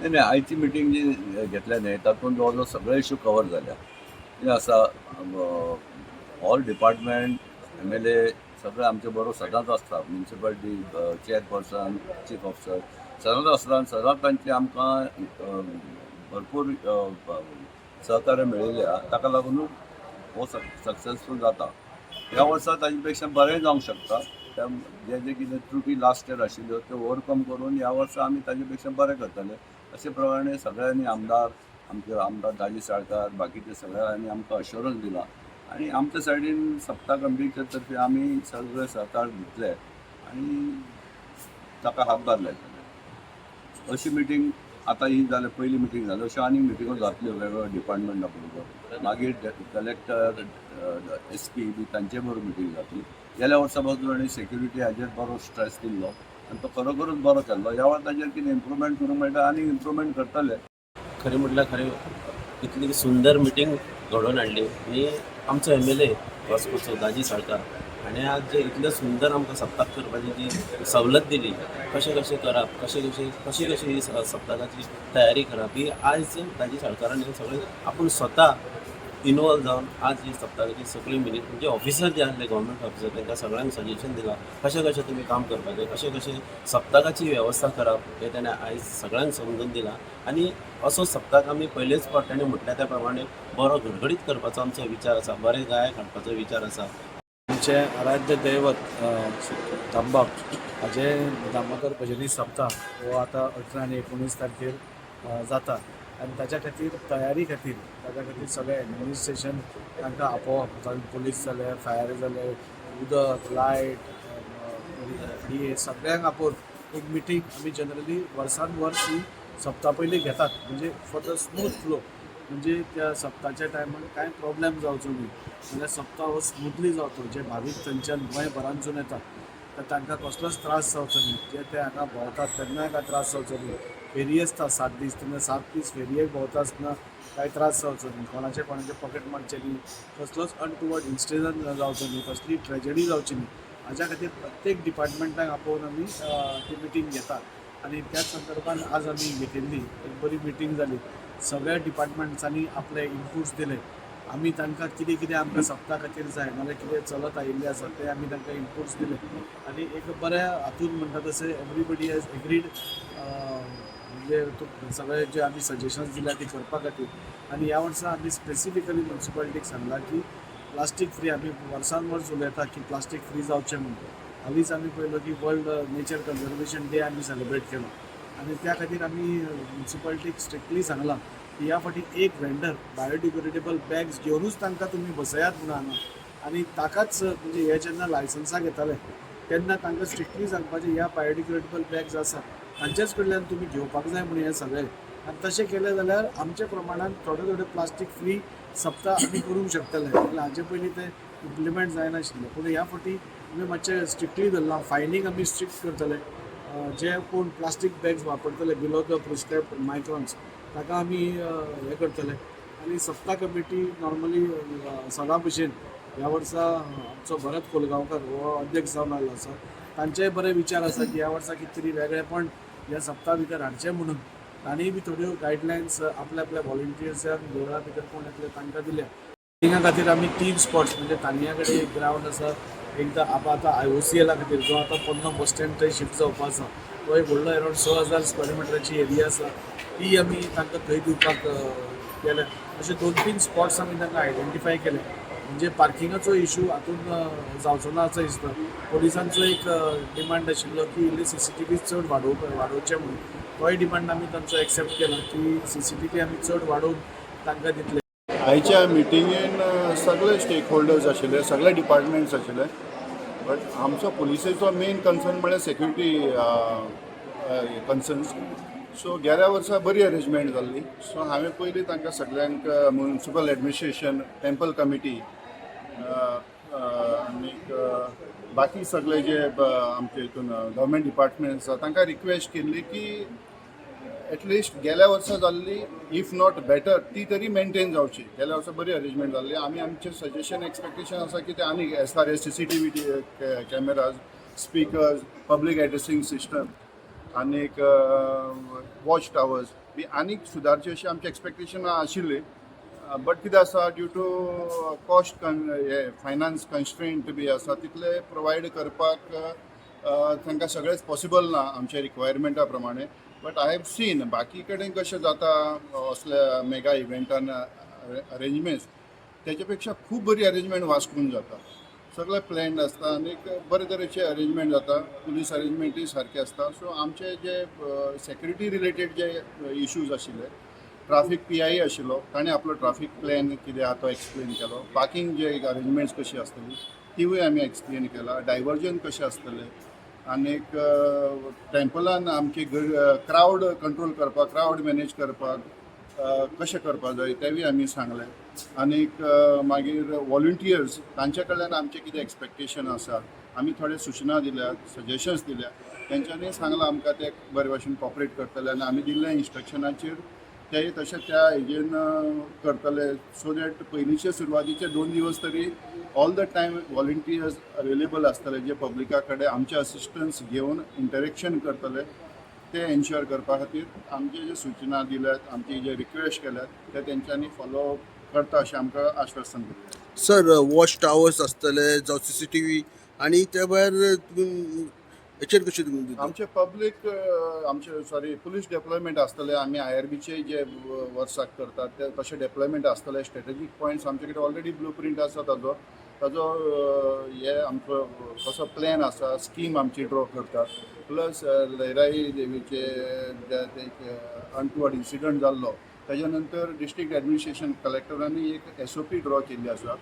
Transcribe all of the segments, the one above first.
नाही नाही, आयची मिटींग जी घेतल्या न्ही तातूंत जवळ जवळ सगळे इश्यू कवर जाल्या. कितें आसा, ऑल डिपार्टमेंट, MLA सगळे आमचे बरोबर सदांच आसता. म्युन्सिपालिटी चेअरपर्सन, चीफ ऑफिसर सदांच आसता आनी सदांच तांचे आमकां भरपूर सहकार्य मेळिल्लें आहा. ताका लागून हो सक्सेसफूल जाता. ह्या वर्सा ताजे पेक्षा बरें जावंक शकता. जे जे कितें त्रुटी लास्ट इयर आशिल्ल्यो त्यो ओवरकम करून ह्या वर्सा आमी ताजे पेक्षा बरें करतले. अशे प्रमाणे सगळ्यांनी आमचे आमदार दाजी साळकार बाकीचे सगळ्यांनी आमकां अश्युरन्स दिला आणि आमच्या सायडीन सप्ता कमिटीच्या तर्फे आमी सगळे सहकार दितले आणि ताका हातभार लायतले. अशी मिटींग आतां ही जाल्या, पयली मिटींग जाली. अश्यो आनीक मिटिंगो जातल्यो वेगवेगळ्या डिपार्टमेंटा बरोबर. मागीर कलेक्टर, SP बी तांचे बरोबर मिटींग जातली. गेल्या वर्सा पासून ताणें सेक्युरिटी हाजेर बरो स्ट्रेस दिल्लो आनी तो खरोखरूच बरो केल्लो. ह्या वर्सा ताजेर कितें इम्प्रुवमेंट करूंक मेळटा आनी इम्प्रुवमेंट करतले. खरें म्हटल्यार खरें इतली सुंदर मिटींग घडोवन हाडली ही आमचो MLA वास्कोचो दाजी साळकार हाणें आज जे इतलें सुंदर आमकां सप्ताक करपाची जी सवलत दिली, कशें कशें करप, कशी ही सप्तकाची तयारी करप, ही आयज दाजी साळकारान सगळें आपूण स्वता इनवॉल्व जावन आज ही सप्तकाची सगळी मिटींग म्हणजे ऑफिसर जे आसले गव्हर्मेंट ऑफिसर तांकां सगळ्यांक सजेशन दिलां कशें तुमी काम करपाचें, कशें सप्तकाची वेवस्था करप हें ताणें आयज सगळ्यांक समजून दिलां. आनी असो सप्तक आमी पयलेच फावट ताणें म्हटल्या त्या प्रमाणे बरो घडघडीत करपाचो आमचो विचार आसा, बरें गायक हाडपाचो विचार आसा. आमचे आराध्य दैवत दामबाब हाजे दामोदर भजनी सप्ताक हो आतां 18 आनी 19 तारखेर जाता आनी ताच्या खातीर तयारी खातीर सगळें एडमिनिस्ट्रेशन तांकां आपोवप, जावं पुलीस जाले, फायर जाले, उदक, लायट, DA सगळ्यांक आपोवन एक मिटींग आमी जनरली वर्सान वर्स ही सप्ता पयलीं घेतात, म्हणजे फॉर द स्मूथ फ्लो, म्हणजे त्या सप्ताच्या टायमार कांय प्रॉब्लेम जावचो न्ही, जाल्यार सप्ता हो स्मूथली जावचो. जे भावीक थंयच्यान गोंयभरांतसून येतात तर तांकां कसलोच त्रास जावचो न्ही. जे ते हांगा भोंवतात तेन्नाय काय त्रास जावचो न्ही. फेरी आसता 7 दीस, तेन्ना 7 दीस फेरयेक भोंवता आसतना कांय त्रास जावचो न्ही. कोणाचे पॉकेट मारचे न्ही, कसलोच अनटुवर्ड इन्सिडंट जावचो न्ही, कसली ट्रेजेडी जावची न्ही. हाज्या खातीर प्रत्येक डिपार्टमेंटाक आपोवन आमी ती मिटींग घेतात. आणि त्याच संदर्भात आज आम्ही घेतिल्ली एक बरी मिटींग जाली. सगळ्या डिपार्टमेंट्सांनी आपले इनपुट्स दिले. आमी तांकां कितें कितें आमकां सप्ता खातीर जाय नाल्यार कितें चलत आयिल्लें आसा ते आमी तांकां इनपुट्स दिले आनी एक बऱ्या हातून म्हणटा तशें एवरीबडी हॅज एग्रीड, म्हणजे सगळे जे आमी सजेशन्स दिल्या ती करपा खातीर. आनी ह्या वर्सा आमी स्पेसिफिकली म्युन्सिपालिटीक सांगला की प्लास्टीक फ्री, आमी वर्सान वर्स उलयता की प्लास्टीक फ्री जावचें म्हणून. हालींच आमी पळयलो की वर्ल्ड नेचर कन्जर्वेशन डे आमी सेलिब्रेट केलो आनी त्या खातीर आमी म्युन्सिपालिटीक स्ट्रिक्टली सांगलां की ह्या फावटी एक वेंडर बायोडिग्रेडेबल बॅग्स घेवनूच तांकां तुमी बसयात म्हणून हांगा. आनी ताकाच म्हणजे हे जेन्ना लायसन्साक येताले तेन्ना तांकां स्ट्रिक्टली सांगपाचें ह्या बायोडिग्रेडेबल बॅग्स आसा तांचेच कडल्यान तुमी घेवपाक जाय म्हणून हे सगळे. आनी तशें केलें जाल्यार आमच्या प्रमाणान थोडे प्लास्टीक फ्री सप्ताह आमी करूंक शकतले. जाल्यार हाचे पयलीं ते इम्प्लिमेंट जायनाशिल्लें, पूण ह्या फावटी आमी मातशें स्ट्रिक्टली धरलां. फायनींग आमी स्ट्रिक्ट करतले. जे कोण plastic bags वापरतले below the prescribed मायक्रॉन्स ताका आमी हे करतले. आनी सप्ता कमिटी नॉर्मली सदां भशेन ह्या वर्सा आमचो भरत कोलगांवकर हो अध्यक्ष जावन आयलो आसा. तांचेय बरे विचार आसा की ह्या वर्सा कितें तरी वेगळेपण ह्या सप्ता भितर हाडचें म्हणून तांणीय बी थोड्यो गायडलायन्स आपल्या व्हॉलंटियर्सांक देवळा भितर कोण येतले तांकां दिल्या. मिटिंगा खातीर आमी 3 स्पॉट्स, म्हणजे तांतयां कडेन एक ग्रावंड आसा, एकदां आतां IOCL खातीर जो आतां पन्नो बस स्टँड थंय शिफ्ट जावपा आसा तो एक व्हडलो अरावंड 6000 स्क्वेअर मिटराची एरिया आसा, ती आमी तांकां थंय दिवपाक केल्या. अशे 2-3 स्पॉट्स आमी तांकां आयडेंटिफाय केले. म्हणजे पार्किंगाचो इशू हातून जावचो ना असो दिसता. पोलिसांचो एक डिमांड आशिल्लो की इल्ले CCTV चड वाडोवचे म्हणून. तोय डिमांड आमी तांचो एक्सेप्ट केला की CCTV आमी चड वाडोवन तांकां दितले. आयच्या मिटिंगेन सगळे स्टेक होल्डर्स आशिल्ले, सगळे डिपार्टमेंट्स आशिल्ले, बट आमचो पुलिसेचो मेन कन्सर्न म्हळ्यार सेक्युरिटी कन्सर्न्स. सो गेल्या वर्सा बरी अरेंजमेंट जाल्ली. सो हांवें पयलीं तांकां सगळ्यांक म्युनिसिपल एडमिनिस्ट्रेशन, टेंपल कमिटी आनीक बाकी सगळे जे आमचे हितून गव्हर्मेंट डिपार्टमेंट आसा तांकां रिक्वेस्ट केल्ली की एटलिस्ट गेल्या वर्सा जाल्ली इफ नॉट बेटर ती तरी मेंटेन जावची. गेल्या वर्सा बरी अरेंजमेंट जाल्ली. आमी आमचें सजेशन एक्सपेक्टेशन आसा की ते आनी as far as CCTV cameras, speakers, public addressing system आनीक वॉच टावर्स बी आनीक सुदारची अशी आमची एक्सपेक्टेशन आशिल्ली. बट कितें आसा ड्यू टू कॉस्ट हे फायनान्स कन्स्ट्रेंट बी आसा तितले प्रोवायड करपाक तांकां सगळेंच पॉसिबल ना आमच्या रिक्वायरमेंटा प्रमाणे. बट आय हॅव सीन बाकी कडेन कशें जाता असल्या मेगा इव्हेंटान अरेंजमेंट्स तेच्या पेक्षा खूब बरी अरेंजमेंट वास्कोन जाता. सगळे प्लॅन्ड आसता आनी बरे तरेचे अरेंजमेंट जाता. पुलीस अरेंजमेंटूय सारके आसता. सो आमचे जे सेक्युरिटी रिलेटेड जे इश्यूज आशिल्ले, ट्राफीक PI आशिल्लो ताणें आपलो ट्राफीक प्लॅन कितें आहा तो एक्सप्लेन केलो. पार्किंग जे अरेंजमेंट्स कशी आसतली तिवूय आमी एक्सप्लेन केला. डायवर्जन कशें आसतलें आनीक टेम्पलान आमची क्रावड कंट्रोल करपाक, क्रावड मॅनेज करपाक कशें करपाक जाय तेवूय आमी सांगलें. आनीक मागीर वॉलंटियर्स तांचे कडल्यान आमचे कितें एक्सपेक्टेशन आसा आमी थोडे सुचना दिल्यात, सजेशन्स दिल्या. तेंच्यांनी सांगलां आमकां ते बरे भाशेन कॉपरेट करतले आनी आमी दिल्ल्या इन्स्ट्रक्शनाचेर ते तशें त्या हेजेन करतले. सो दॅट पयलींचे सुरवातीचे 2 दिवस तरी all the time volunteers available आसतले जे पब्लिका कडेन आमचे असिस्टन्स घेवन इंटरेक्शन करतले. ते एन्श्योर करपा खातीर आमचे जे सूचना दिल्यात, आमची जे रिक्वेस्ट केल्यात ते तेंच्यांनी फॉलो करता अशें आमकां आश्वासन दिलें. सर वॉच टावर्स आसतले जावं CCTV आनी त्या भायर हेचेर कशें आमचे पब्लीक आमचे पुलीस डेप्लॉयमेंट आसतले. आमी IRBचे जे वर्साक करतात ते तशे डेप्लॉयमेंट आसतले. स्ट्रेटेजीक पॉयंट्स आमचे कडेन ऑलरेडी ब्लू प्रिंट आसा ताजो हे आमचो कसो प्लॅन आसा, स्कीम आमची ड्रॉ करतात. प्लस लयराई देवीचे एक अनटुवर्ड इन्सिडंट जाल्लो ताज्या नंतर डिस्ट्रिक्ट एडमिनिस्ट्रेशन कलेक्टरांनी एक SOP ड्रॉ केल्ली आसा.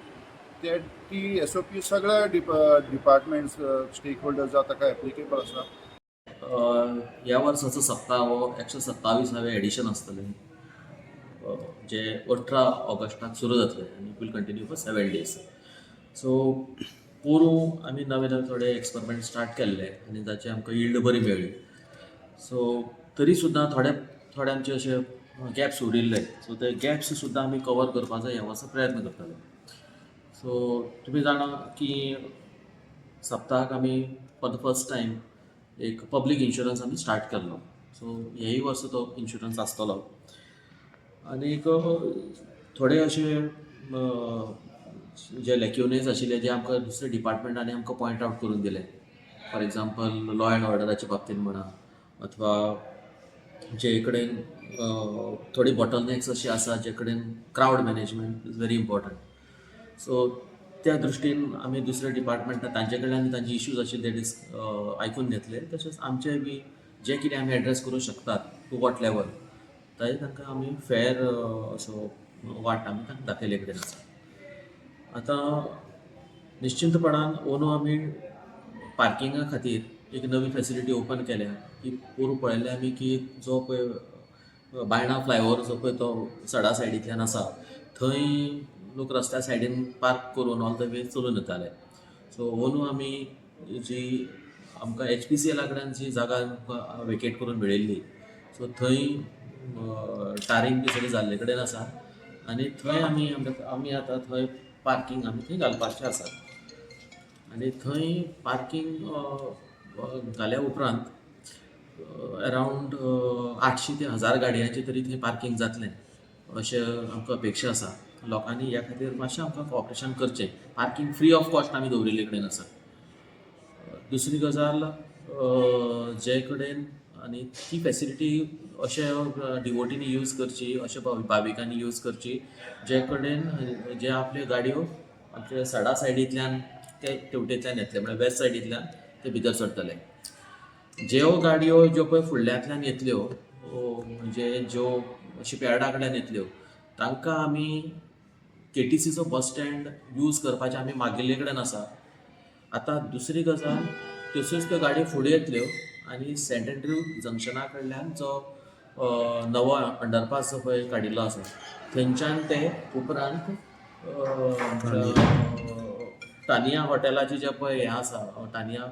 ती SOP सगळ्या डिपार्टमेंट्स स्टेक होल्डर्सां ताका एप्लिकेबल आसा. ह्या वर्साचो सप्ताह हो 127वे एडिशन आसतलें जे 18 ऑगस्टाक सुरू जातलें आनी will continue for 7 days. So पोरूं आमी नवे थोडे एक्सपेरिमेंट स्टार्ट केल्ले आनी ताचे आमकां यील्ड बरी मेळ्ळी. सो तरी सुद्दां थोडे आमचे अशे गॅप्स उरिल्ले. सो ते गॅप्स सुद्दां आमी कवर करपाचो ह्या वर्सा प्रयत्न करतले. सो तुमी जाणा की सप्ताक आमी फॉर द फर्स्ट टायम एक पब्लीक इन्शुरन्स आमी स्टार्ट केल्लो. सो हेय वर्स तो इन्शुरन्स आसतलो. आनीक थोडे अशे जे लॅक्युनेज आशिल्ले जे आमकां दुसरे डिपार्टमेंटांनी आमकां पॉयंट आवट करून दिले. फॉर एग्जाम्पल लॉ अँड ऑर्डराच्या बाबतींत म्हणा अथवा जे कडेन थोडी बॉटलनेक्स अशी आसा जे कडेन crowd management is very important. So त्या दृश्टीन आमी दुसरे डिपार्टमेंटा तांचे कडल्यान तांचे इश्यूज आशिल्ले ते आयकून घेतले. तशेंच आमचे बी जे कितें आमी एड्रेस करूं शकतात टू वॉट लेवल थंय तांकां आमी फेर असो वाट आमी तांकां दाखयले कडेन आसा. आतां निश्चिंतपणान ओनू आमी पार्किंगा खातीर एक नवी फेसिलिटी ओपन केल्या की पोरूं पळयलें आमी की जो पळय बायणा फ्लायओवर जो पळय तो सडा सायडींतल्यान आसा थंय लोक रस्त्या सायडीन पार्क करून ऑल द वे चलून येताले. सो ओनू आमी जी आमकां HPCL कडल्यान जी जागा वेकेट करून मेळिल्ली सो थंय टारींग बी सगळें जाल्ले कडेन आसा आनी थंय आमी आतां थंय पार्किंग आमी थंय घालपाचें आसा. आनी थंय पार्किंग घाल्या उपरांत अरावंड 800 ते 1000 गाडयांचे तरी थंय पार्किंग जातलें अशें आमकां अपेक्षा आसा. लोकांनी ह्या खातीर मातशें आमकां कॉपरेशन करचें. पार्किंग फ्री ऑफ कॉस्ट आमी दवरिल्ले कडेन आसा. दुसरी गजाल जे कडेन आनी ती फेसिलिटी अशे डिवोटीनी यूज करची अशे भाविकांनी यूज करची जे कडेन जे आपल्यो गाडयो आमच्या सडा सायडींतल्यान ते तेवटेंतल्यान येतले म्हळ्यार वेस्ट सायडींतल्यान ते भितर सरतले. ज्यो गाडयो ज्यो पळय फुडल्यांतल्यान येतल्यो म्हणजे ज्यो शिपयार्डा कडल्यान येतल्यो तांकां आमी KTCचो बस स्टँड यूज करपाचें आमी मागिल्ले कडेन आसा. आतां दुसरी गजाल तश्योच त्यो गाडयो फुडें येतल्यो आनी सेंट एंड्रू जंक्शना कडल्यान जो नवो अंडरपास जो पळय काडिल्लो आसा थंयच्यान ते उपरांत टानिया हॉटेलाचें जें पळय हें आसा टानिया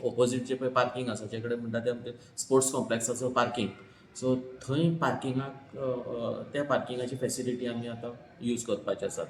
ऑपोजीट जें पळय पार्किंग आसा जे कडेन म्हणटा तें आमचें स्पोर्ट्स कॉम्प्लेक्साचो पार्किंग. सो थंय पार्किंगाक त्या पार्किंगाची फेसिलिटी आमी आतां यूज करपाचे आसात.